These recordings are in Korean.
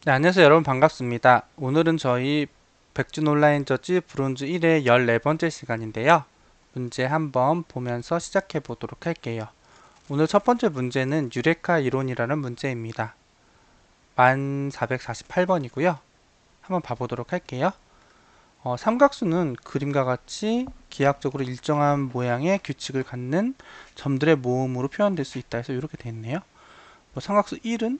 네, 안녕하세요 여러분 반갑습니다. 오늘은 저희 백준 온라인 저지 브론즈 1의 14번째 시간인데요. 문제 한번 보면서 시작해 보도록 할게요. 오늘 첫 번째 문제는 유레카 이론이라는 문제입니다. 1448번이고요. 한번 봐보도록 할게요. 삼각수는 그림과 같이 기하학적으로 일정한 모양의 규칙을 갖는 점들의 모음으로 표현될 수 있다 해서 이렇게 되어 있네요. 삼각수 1은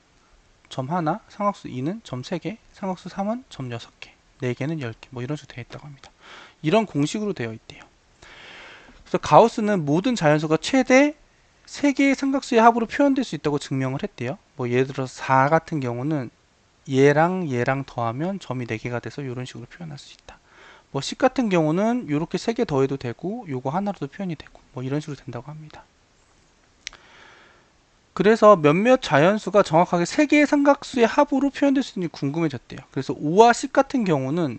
점 하나, 상악수 2는 점 3개, 상악수 3은 점 6개, 4개는 10개, 뭐 이런 식으로 되어 있다고 합니다. 이런 공식으로 되어 있대요. 그래서 가우스는 모든 자연수가 최대 3개의 삼각수의 합으로 표현될 수 있다고 증명을 했대요. 뭐 예를 들어서 4 같은 경우는 얘랑 더하면 점이 4개가 돼서 이런 식으로 표현할 수 있다. 뭐 10 같은 경우는 이렇게 3개 더해도 되고 요거 하나로도 표현이 되고 뭐 이런 식으로 된다고 합니다. 그래서 몇몇 자연수가 정확하게 3개의 삼각수의 합으로 표현될 수 있는지 궁금해졌대요. 그래서 5와 10 같은 경우는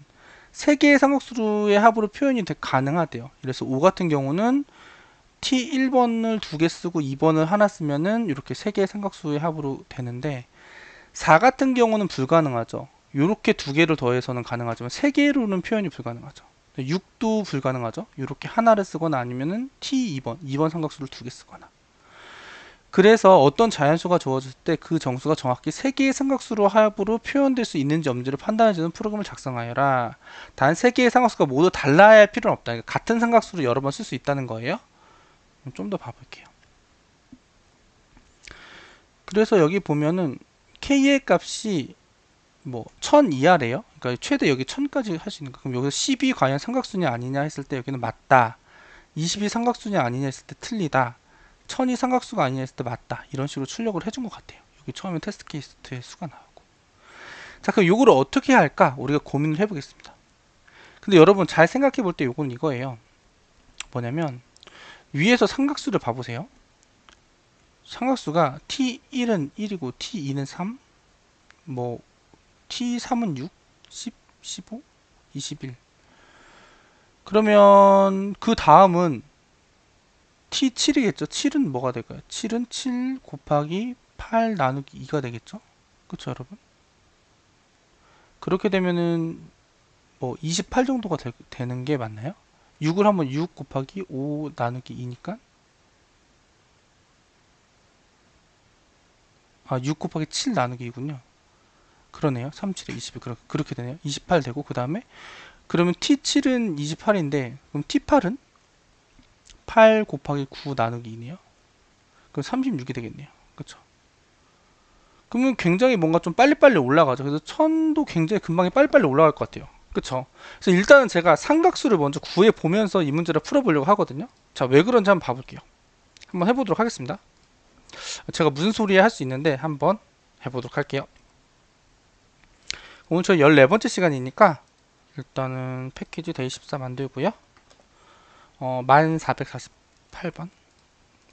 3개의 삼각수의 합으로 표현이 가능하대요. 그래서 5 같은 경우는 T1번을 2개 쓰고 2번을 하나 쓰면은 이렇게 3개의 삼각수의 합으로 되는데 4 같은 경우는 불가능하죠. 이렇게 2개를 더해서는 가능하지만 3개로는 표현이 불가능하죠. 6도 불가능하죠. 이렇게 하나를 쓰거나 아니면은 T2번, 2번 삼각수를 2개 쓰거나. 그래서 어떤 자연수가 주어질 때 그 정수가 정확히 3개의 삼각수로 합으로 표현될 수 있는지 없는지를 판단해주는 프로그램을 작성하여라. 단 3개의 삼각수가 모두 달라야 할 필요는 없다. 그러니까 같은 삼각수로 여러 번 쓸 수 있다는 거예요. 좀 더 봐볼게요. 그래서 여기 보면은 k의 값이 뭐 1000 이하래요. 그러니까 최대 여기 1000까지 할 수 있는 거. 그럼 여기서 10이 과연 삼각수냐 아니냐 했을 때 여기는 맞다. 20이 삼각수냐 아니냐 했을 때 틀리다. 1000이 삼각수가 아니냐 했을 때 맞다. 이런 식으로 출력을 해준 것 같아요. 여기 처음에 테스트 케이스의 수가 나오고. 자, 그럼 요거를 어떻게 해야 할까? 우리가 고민을 해보겠습니다. 근데 여러분 잘 생각해 볼 때 요거는 이거예요. 뭐냐면 위에서 삼각수를 봐보세요. 삼각수가 T1은 1이고 T2는 3, 뭐 T3은 6, 10, 15, 21. 그러면 그 다음은 T7이겠죠. 7은 뭐가 될까요? 7은 7 곱하기 8 나누기 2가 되겠죠. 그쵸 여러분? 그렇게 되면은 뭐 28 정도가 되는 게 맞나요? 6을 하면 6 곱하기 5 나누기 2니까 6 곱하기 7 나누기 2군요. 그러네요. 37에 21 그렇게 되네요. 28 되고 그 다음에 그러면 T7은 28인데 그럼 T8은 8 곱하기 9 나누기 2네요. 그럼 36이 되겠네요. 그쵸? 그러면 굉장히 뭔가 좀 빨리빨리 올라가죠. 그래서 1000도 굉장히 금방 빨리빨리 올라갈 것 같아요. 그쵸? 그래서 일단은 제가 삼각수를 먼저 구해 보면서 이 문제를 풀어보려고 하거든요. 자, 왜 그런지 한번 봐볼게요. 한번 해보도록 하겠습니다. 제가 무슨 소리 할 수 있는데 한번 해보도록 할게요. 오늘 저희 14번째 시간이니까 일단은 패키지 데이 14 만들고요. 1448번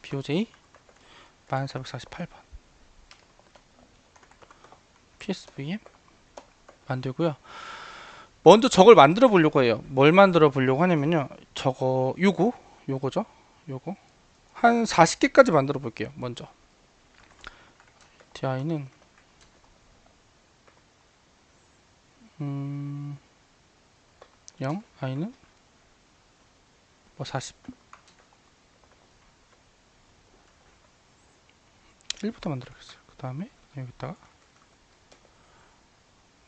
BOJ 1448번 PSVM 만들고요. 먼저 저걸 만들어 보려고 해요. 뭘 만들어 보려고 하냐면요. 저거 요거죠. 요거 한 40개까지 만들어 볼게요. 먼저 di는 0, i는 뭐 40. 1부터 만들어야겠어요. 그 다음에 여기다가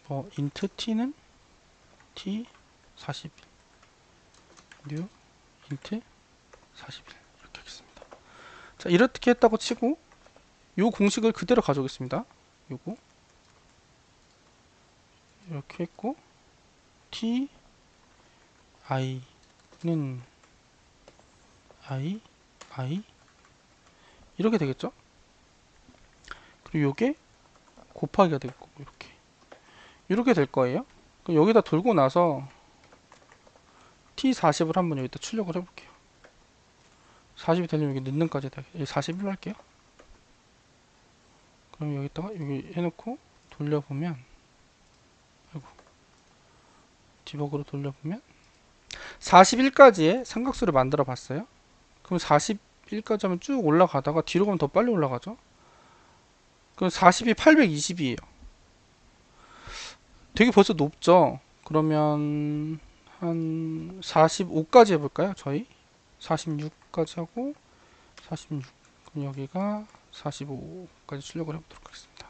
뭐 int t는 t 41, new int 41 이렇게 하겠습니다. 자, 이렇게 했다고 치고 요 공식을 그대로 가져오겠습니다. 요거 이렇게 했고 t i는 i 이렇게 되겠죠? 그리고 요게 곱하기가 될 거고 이렇게 될 거예요. 그럼 여기다 돌고 나서 T40을 한번 여기다 출력을 해볼게요. 40이 되려면 여기 넣는까지 41로 할게요. 그럼 여기다가 여기 해놓고 돌려보면 아이고, 디버그로 돌려보면 41까지의 삼각수를 만들어 봤어요. 그럼 41까지 하면 쭉 올라가다가 뒤로 가면 더 빨리 올라가죠. 그럼 40이 820이에요. 되게 벌써 높죠? 그러면 한 45까지 해볼까요? 저희 46까지 하고 46. 그럼 여기가 45까지 출력을 해보도록 하겠습니다.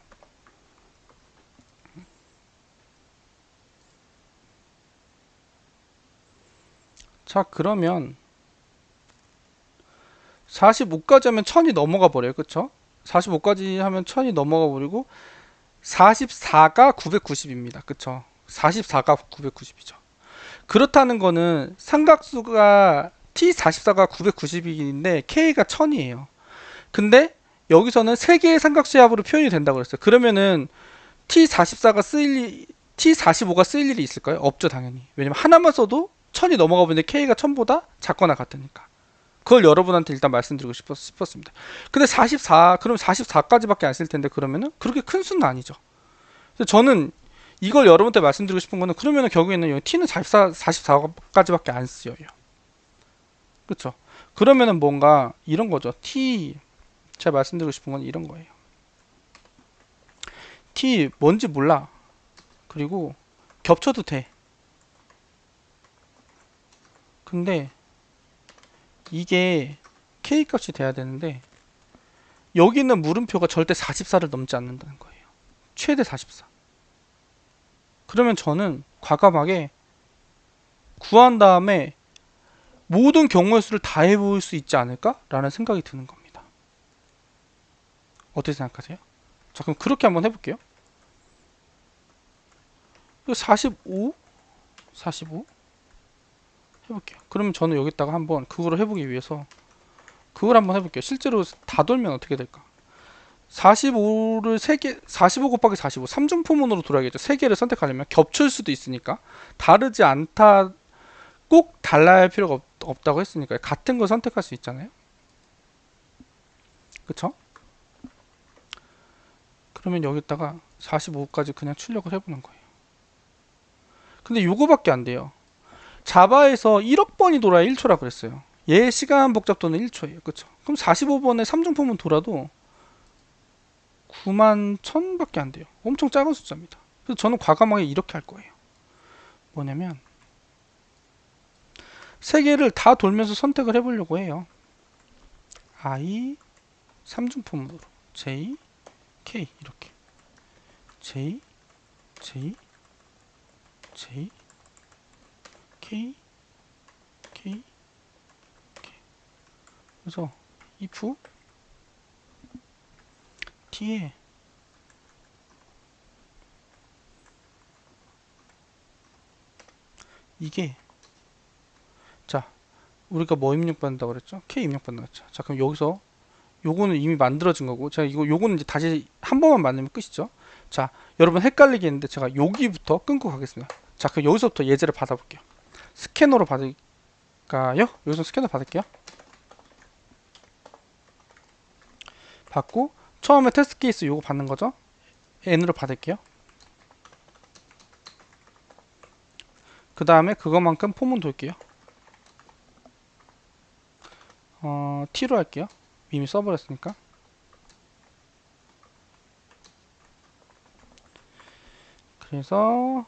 자, 그러면 45까지 하면 1000이 넘어가 버려요. 그쵸? 45까지 하면 1000이 넘어가 버리고 44가 990입니다. 그쵸? 44가 990이죠. 그렇다는 거는 삼각수가 T44가 990인데 K가 1000이에요. 근데 여기서는 3개의 삼각수의 합으로 표현이 된다고 그랬어요. 그러면은 T44가 쓰일 T45가 쓰일 일이 있을까요? 없죠, 당연히. 왜냐면 하나만 써도 1000이 넘어가 버리는데 K가 1000보다 작거나 같으니까. 그걸 여러분한테 일단 말씀드리고 싶었습니다. 근데 44, 그럼 44까지밖에 안 쓸 텐데 그러면은 그렇게 큰 수는 아니죠. 그래서 저는 이걸 여러분한테 말씀드리고 싶은 거는 그러면은 결국에는 여기 t는 44까지밖에 안 쓰여요. 그렇죠? 그러면은 뭔가 이런 거죠. t 제가 말씀드리고 싶은 건 이런 거예요. t 뭔지 몰라. 그리고 겹쳐도 돼. 근데 이게 k 값이 돼야 되는데 여기 있는 물음표가 절대 44를 넘지 않는다는 거예요. 최대 44. 그러면 저는 과감하게 구한 다음에 모든 경우의 수를 다 해볼 수 있지 않을까? 라는 생각이 드는 겁니다. 어떻게 생각하세요? 자, 그럼 그렇게 한번 해볼게요. 45? 45? 해볼게요. 그러면 저는 여기다가 한번 그거를 해보기 위해서 그걸 한번 해볼게요. 실제로 다 돌면 어떻게 될까? 45를 3개, 45 곱하기 45, 3중포문으로 돌아야겠죠. 3개를 선택하려면 겹칠 수도 있으니까 다르지 않다, 꼭 달라야 할 필요가 없다고 했으니까 같은 걸 선택할 수 있잖아요. 그쵸? 그러면 여기다가 45까지 그냥 출력을 해보는 거예요. 근데 요거밖에 안 돼요. 자바에서 1억 번이 돌아야 1초라 그랬어요. 얘 시간 복잡도는 1초예요. 그쵸? 그럼 45번에 3중포문 돌아도 9만 1000밖에 안 돼요. 엄청 작은 숫자입니다. 그래서 저는 과감하게 이렇게 할 거예요. 뭐냐면 세 개를 다 돌면서 선택을 해보려고 해요. I 3중포문으로 J, K 이렇게 J, J, J, K, K, K. 그래서 if t에 이게, 자, 우리가 뭐 입력받는다고 그랬죠? K 입력받는다고 했죠. 자, 그럼 여기서 요거는 이미 만들어진 거고, 제가 요거는 이제 다시 한 번만 만들면 끝이죠. 자, 여러분 헷갈리게 했는데 제가 여기부터 끊고 가겠습니다. 자, 그럼 여기서부터 예제를 받아볼게요. 스캐너로 받을까요? 여기서 스캐너 받을게요. 받고 처음에 테스트 케이스 요거 받는 거죠. N으로 받을게요. 그 다음에 그것만큼 포문 돌게요. T로 할게요. 이미 써버렸으니까. 그래서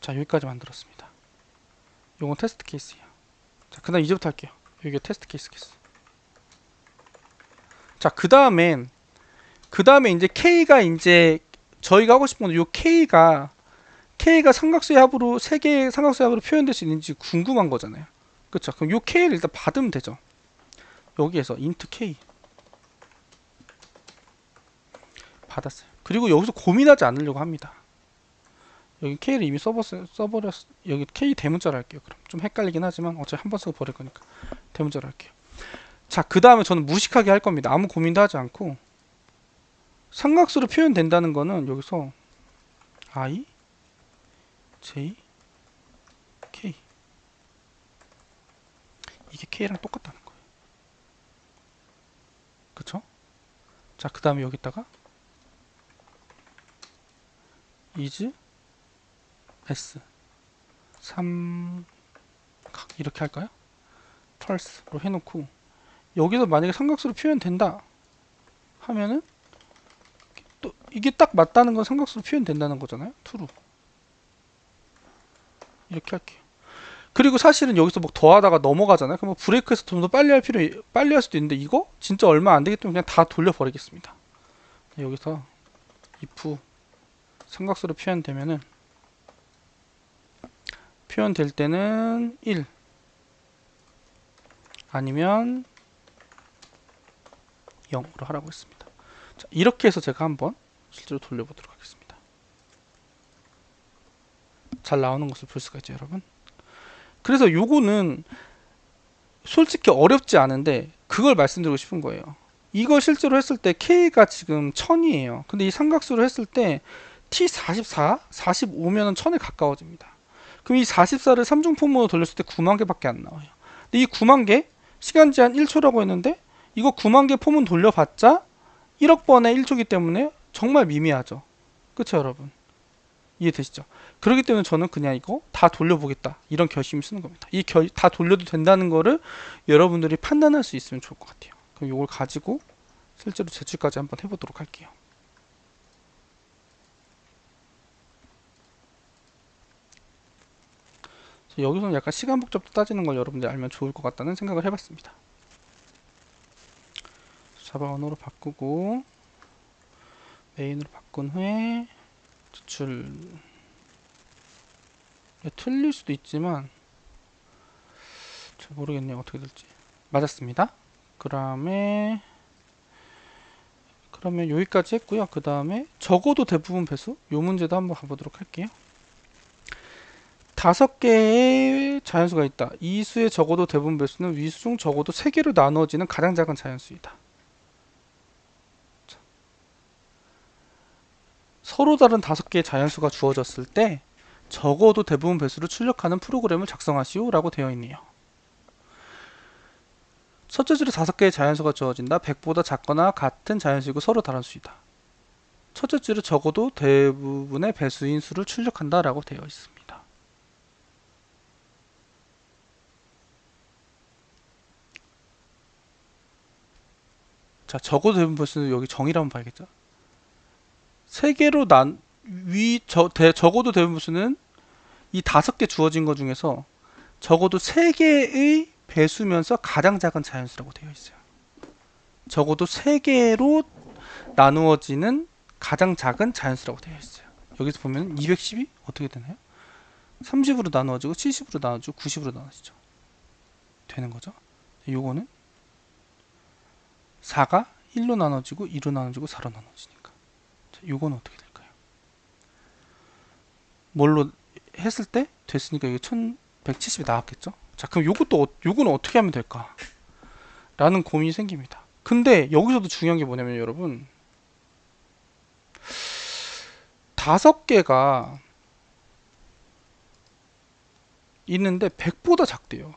자, 여기까지 만들었습니다. 요건 테스트 케이스예요. 자, 그 다음 이제부터 할게요. 여기가 테스트 케이스. 자, 그 다음에 이제 K가 이제 저희가 하고 싶은 건 요 K가 삼각수의 합으로 세 개의 삼각수의 합으로 표현될 수 있는지 궁금한 거잖아요. 그렇죠? 그럼 요 K를 일단 받으면 되죠. 여기에서 int K 받았어요. 그리고 여기서 고민하지 않으려고 합니다. 여기 K를 이미 써버렸. 여기 K 대문자로 할게요. 그럼 좀 헷갈리긴 하지만 어차피 한 번 쓰고 버릴 거니까 대문자로 할게요. 자, 그 다음에 저는 무식하게 할 겁니다. 아무 고민도 하지 않고 삼각수로 표현된다는 거는 여기서 I, J, K, 이게 K랑 똑같다는 거예요. 그쵸? 자, 그 다음에 여기다가 is S 3 이렇게 할까요? false로 해놓고 여기서 만약에 삼각수로 표현된다 하면은 또 이게 딱 맞다는 건 삼각수로 표현된다는 거잖아요. true로. 이렇게 할게요. 그리고 사실은 여기서 뭐 더하다가 넘어가잖아요. 그럼 뭐 브레이크해서 좀 더 빨리 할 수도 있는데 이거 진짜 얼마 안 되기 때문에 그냥 다 돌려버리겠습니다. 여기서 if 삼각수로 표현될 때는 1 아니면 0으로 하라고 했습니다. 자, 이렇게 해서 제가 한번 실제로 돌려보도록 하겠습니다. 잘 나오는 것을 볼 수가 있죠, 여러분. 그래서 요거는 솔직히 어렵지 않은데 그걸 말씀드리고 싶은 거예요. 이거 실제로 했을 때 K가 지금 1000이에요. 근데 이 삼각수를 했을 때 T44, 45면은 1000에 가까워집니다. 그럼 이 44를 3중폼으로 돌렸을 때 9만 개밖에 안 나와요. 근데 이 9만 개 시간 제한 1초라고 했는데 이거 9만 개 폼은 돌려봤자 1억 번의 1초기 때문에 정말 미미하죠. 그쵸 여러분? 이해되시죠? 그렇기 때문에 저는 그냥 이거 다 돌려보겠다 이런 결심을 쓰는 겁니다. 다 돌려도 된다는 거를 여러분들이 판단할 수 있으면 좋을 것 같아요. 그럼 이걸 가지고 실제로 제출까지 한번 해보도록 할게요. 여기서는 약간 시간 복잡도 따지는 걸 여러분들이 알면 좋을 것 같다는 생각을 해봤습니다. 자바 언어로 바꾸고 메인으로 바꾼 후에 제출 틀릴 수도 있지만 잘 모르겠네요. 어떻게 될지. 맞았습니다. 그러면 여기까지 했고요. 그 다음에 적어도 대부분 배수 이 문제도 한번 가보도록 할게요. 5개의 자연수가 있다. 이 수의 적어도 대부분 배수는 위수 중 적어도 3개로 나누어지는 가장 작은 자연수이다. 서로 다른 5개의 자연수가 주어졌을 때 적어도 대부분 배수를 출력하는 프로그램을 작성하시오 라고 되어 있네요. 첫째 줄에 5개의 자연수가 주어진다. 100보다 작거나 같은 자연수이고 서로 다른 수이다. 첫째 줄에 적어도 대부분의 배수인 수를 출력한다 라고 되어 있습니다. 자, 적어도 대부분 배수는 여기 정의를 한번 봐야겠죠. 3개로 적어도 대부분 배수는 이 5개 주어진 것 중에서 적어도 3개의 배수면서 가장 작은 자연수라고 되어 있어요. 적어도 3개로 나누어지는 가장 작은 자연수라고 되어 있어요. 여기서 보면 210이 어떻게 되나요? 30으로 나누어지고 70으로 나누어지고 90으로 나누어지죠. 되는 거죠. 요거는 4가 1로 나눠지고 2로 나눠지고 4로 나눠지니까 요거는 어떻게 될까요? 뭘로 했을 때 됐으니까 이게 1170이 나왔겠죠? 자, 그럼 요거는 어떻게 하면 될까? 라는 고민이 생깁니다. 근데 여기서도 중요한 게 뭐냐면 여러분 5개가 있는데 100보다 작대요.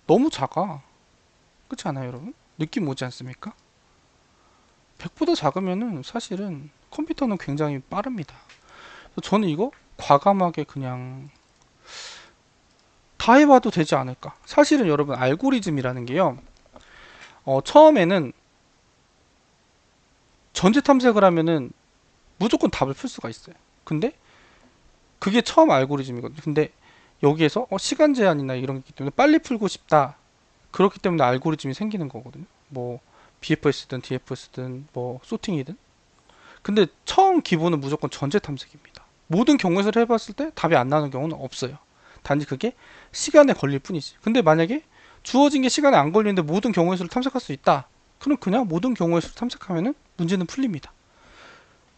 너무 작아. 그렇지 않아요, 여러분? 느낌 오지 않습니까? 100보다 작으면은 사실은 컴퓨터는 굉장히 빠릅니다. 저는 이거 과감하게 그냥 다 해봐도 되지 않을까. 사실은 여러분 알고리즘이라는 게요. 처음에는 전체 탐색을 하면은 무조건 답을 풀 수가 있어요. 근데 그게 처음 알고리즘이거든요. 근데 여기에서 시간 제한이나 이런 게 있기 때문에 빨리 풀고 싶다. 그렇기 때문에 알고리즘이 생기는 거거든요. 뭐 BFS든 DFS든 뭐 소팅이든. 근데 처음 기본은 무조건 전체 탐색입니다. 모든 경우에서 해봤을 때 답이 안 나오는 경우는 없어요. 단지 그게 시간에 걸릴 뿐이지. 근데 만약에 주어진 게 시간에 안 걸리는데 모든 경우의 수를 탐색할 수 있다. 그럼 그냥 모든 경우의 수를 탐색하면은 문제는 풀립니다.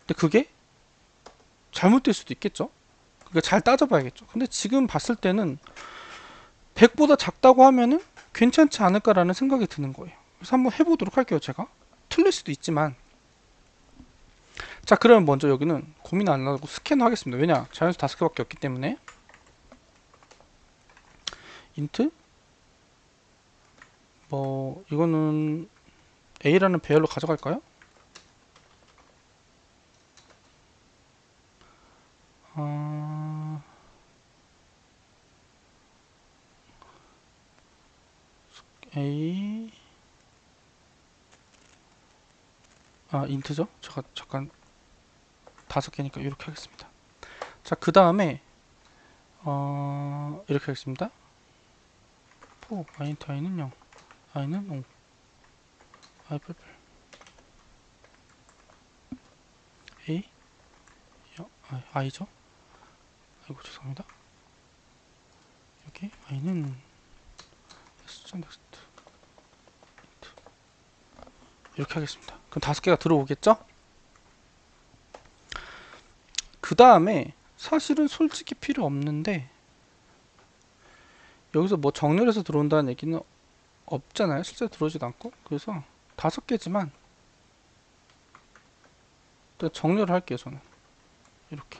근데 그게 잘못될 수도 있겠죠. 그러니까 잘 따져봐야겠죠. 근데 지금 봤을 때는 100보다 작다고 하면은 괜찮지 않을까라는 생각이 드는 거예요. 그래서 한번 해보도록 할게요. 제가 틀릴 수도 있지만 자, 그러면 먼저 여기는 고민 안 하고 스캔 하겠습니다. 왜냐? 자연수 5개밖에 없기 때문에 인트 뭐 이거는 A라는 배열로 가져갈까요? 어... A 인트죠? 제가 잠깐 5개니까 이렇게 하겠습니다. 자, 그 다음에 이렇게 하겠습니다. 포 in트 i는 0, i는 5, i 뿔뿔 a 0, i죠? 아이고 죄송합니다. 여기 i는 s 넥스트 이렇게 하겠습니다. 그럼 5개가 들어오겠죠? 그 다음에 사실은 솔직히 필요 없는데 여기서 뭐 정렬해서 들어온다는 얘기는 없잖아요. 실제 들어오지도 않고. 그래서 5개지만 일단 정렬을 할게요. 저는 이렇게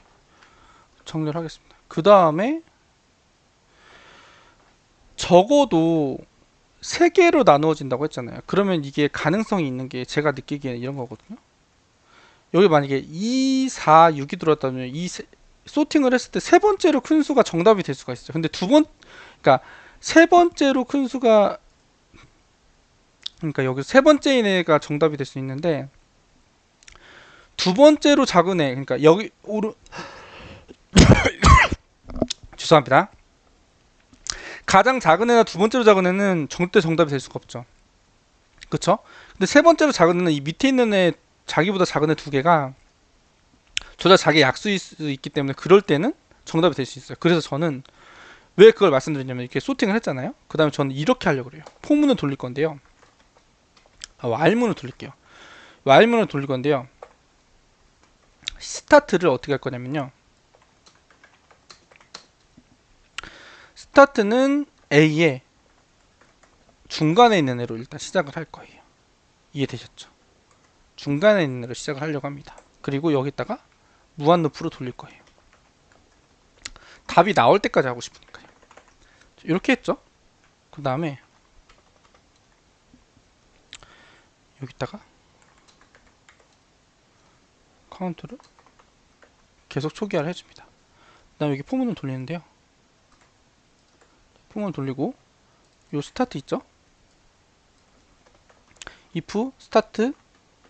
정렬하겠습니다. 그 다음에 적어도 3개로 나누어진다고 했잖아요. 그러면 이게 가능성이 있는 게 제가 느끼기에는 이런 거거든요. 여기 만약에 2, 4, 6이 들어왔다면 소팅을 했을 때 3번째로 큰 수가 정답이 될 수가 있어요. 근데 그러니까 3번째로 큰 수가, 그러니까 여기 3번째인 애가 정답이 될 수 있는데 2번째로 작은 애, 그러니까 여기 죄송합니다. 가장 작은 애나 2번째로 작은 애는 절대 정답이 될 수가 없죠. 그쵸? 근데 3번째로 작은 애는 이 밑에 있는 애, 자기보다 작은 애 2개가 저자 자기 약수일 수 있기 때문에 그럴 때는 정답이 될 수 있어요. 그래서 저는 왜 그걸 말씀드리냐면 이렇게 소팅을 했잖아요. 그 다음에 저는 이렇게 하려고 그래요. 포문을 돌릴 건데요. R문을 돌릴게요. R문을 돌릴 건데요. 스타트를 어떻게 할 거냐면요. 스타트는 A의 중간에 있는 애로 일단 시작을 할 거예요. 이해되셨죠? 중간에 있는 애로 시작을 하려고 합니다. 그리고 여기다가 무한 루프로 돌릴 거예요. 답이 나올 때까지 하고 싶으니까요. 이렇게 했죠. 그 다음에 여기다가 카운트를 계속 초기화를 해줍니다. 그 다음에 여기 포문을 돌리는데요. 포문을 돌리고 요 스타트 있죠? if start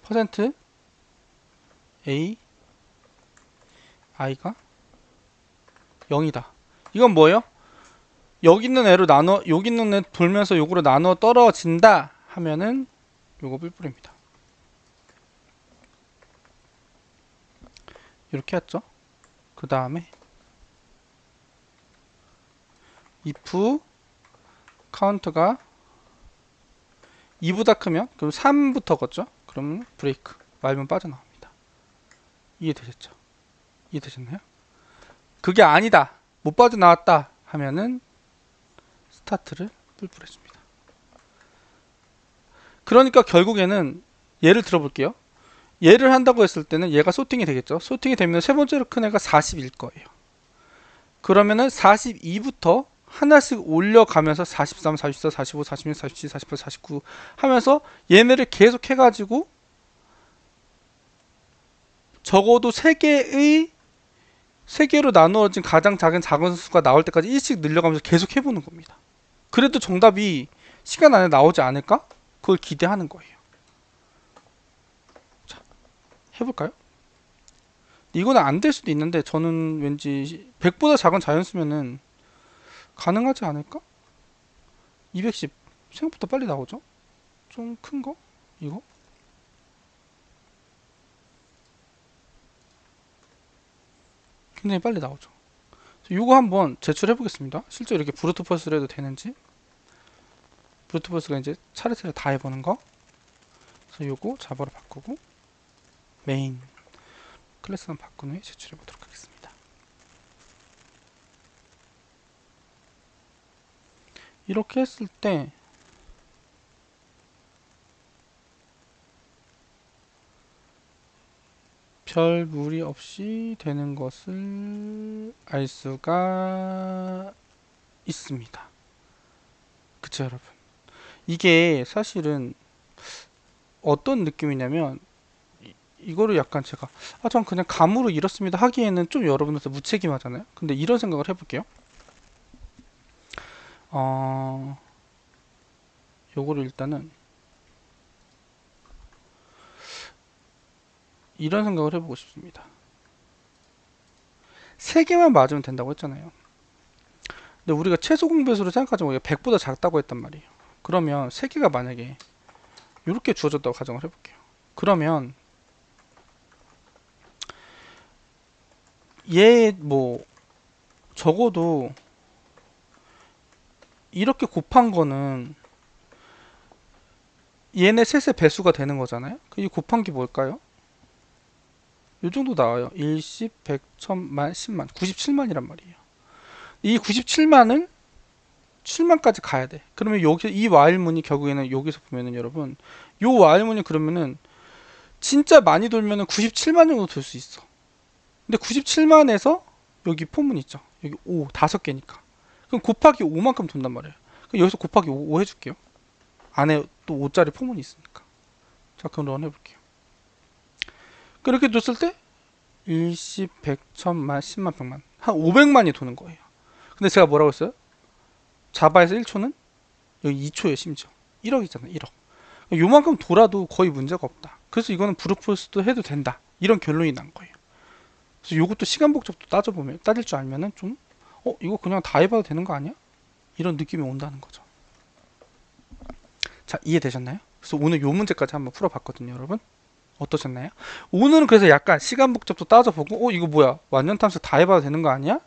퍼센트 a i가 0이다. 이건 뭐예요? 여기 있는 애로 여기 있는 애 돌면서 요거로 나누어 떨어진다 하면은 요거 뿔뿔입니다. 이렇게 했죠. 그 다음에 if 카운트가 2보다 크면 그럼 3부터겠죠. 그러면 브레이크 말면 빠져나옵니다. 이해되셨죠? 이해되셨나요? 그게 아니다, 못 빠져나왔다 하면은 스타트를 뿔뿔 해줍니다. 그러니까 결국에는 예를 들어볼게요. 얘를 한다고 했을 때는 얘가 소팅이 되겠죠. 소팅이 되면 세 번째로 큰 애가 40일 거예요. 그러면은 42부터 하나씩 올려가면서 43, 44, 45, 46, 47, 48, 49 하면서 얘네를 계속 해가지고 적어도 3개로 나누어진 가장 작은 수가 나올 때까지 일씩 늘려가면서 계속 해보는 겁니다. 그래도 정답이 시간 안에 나오지 않을까? 그걸 기대하는 거예요. 자, 해볼까요? 이거는 안 될 수도 있는데 저는 왠지 100보다 작은 자연수면은 가능하지 않을까? 210 생각보다 빨리 나오죠? 좀 큰 거? 이거? 굉장히 빨리 나오죠. 이거 한번 제출해 보겠습니다. 실제 이렇게 브루트 포스를 해도 되는지. 브루트 포스가 이제 차례차례 다 해보는 거. 그래서 요거 자바로 바꾸고 메인 클래스만 바꾼 후에 제출해 보도록 하겠습니다. 이렇게 했을 때 별 무리 없이 되는 것을 알 수가 있습니다. 그쵸 여러분? 이게 사실은 어떤 느낌이냐면 이거를 약간 제가 전 그냥 감으로 이렇습니다 하기에는 좀 여러분한테 무책임하잖아요. 근데 이런 생각을 해볼게요. 요거를 일단은 이런 생각을 해보고 싶습니다. 3개만 맞으면 된다고 했잖아요. 근데 우리가 최소 공배수를 생각하자면 우리가 100보다 작다고 했단 말이에요. 그러면 3개가 만약에 이렇게 주어졌다고 가정을 해볼게요. 그러면 얘 뭐 적어도 이렇게 곱한 거는 얘네 셋의 배수가 되는 거잖아요. 이 곱한 게 뭘까요? 이 정도 나와요. 1, 10, 100, 1000만, 10만, 97만이란 말이에요. 이 97만을 7만까지 가야 돼. 그러면 여기 이 와일문이 결국에는 여기서 보면은 여러분 요 와일문이 그러면은 진짜 많이 돌면은 97만 정도 돌 수 있어. 근데 97만에서 여기 포문 있죠. 여기 5, 5개니까. 그럼 곱하기 5만큼 돈단 말이에요. 그럼 여기서 곱하기 5 해줄게요. 안에 또 5짜리 포문이 있으니까. 자, 그럼 런 해볼게요. 그렇게 뒀을 때 1, 10, 100, 1000만, 10만, 100만 한 500만이 도는 거예요. 근데 제가 뭐라고 했어요? 자바에서 1초는 여기 2초에 심지어 1억이잖아요. 1억. 요만큼 돌아도 거의 문제가 없다. 그래서 이거는 브루포스도 해도 된다. 이런 결론이 난 거예요. 그래서 요것도 시간 복잡도 따져보면 따질 줄 알면은 좀 이거 그냥 다 해봐도 되는 거 아니야? 이런 느낌이 온다는 거죠. 자, 이해되셨나요? 그래서 오늘 요 문제까지 한번 풀어봤거든요, 여러분. 어떠셨나요? 오늘은 그래서 약간 시간 복잡도 따져보고 이거 뭐야? 완전 탐색 다 해봐도 되는 거 아니야?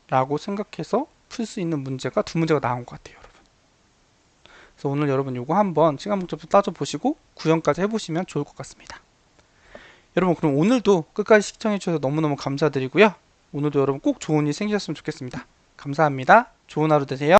라고 생각해서 풀 수 있는 문제가 2문제가 나온 것 같아요, 여러분. 그래서 오늘 여러분 요거 한번 시간 복잡도 따져보시고 구형까지 해보시면 좋을 것 같습니다. 여러분 그럼 오늘도 끝까지 시청해주셔서 너무너무 감사드리고요. 오늘도 여러분 꼭 좋은 일 생기셨으면 좋겠습니다. 감사합니다. 좋은 하루 되세요.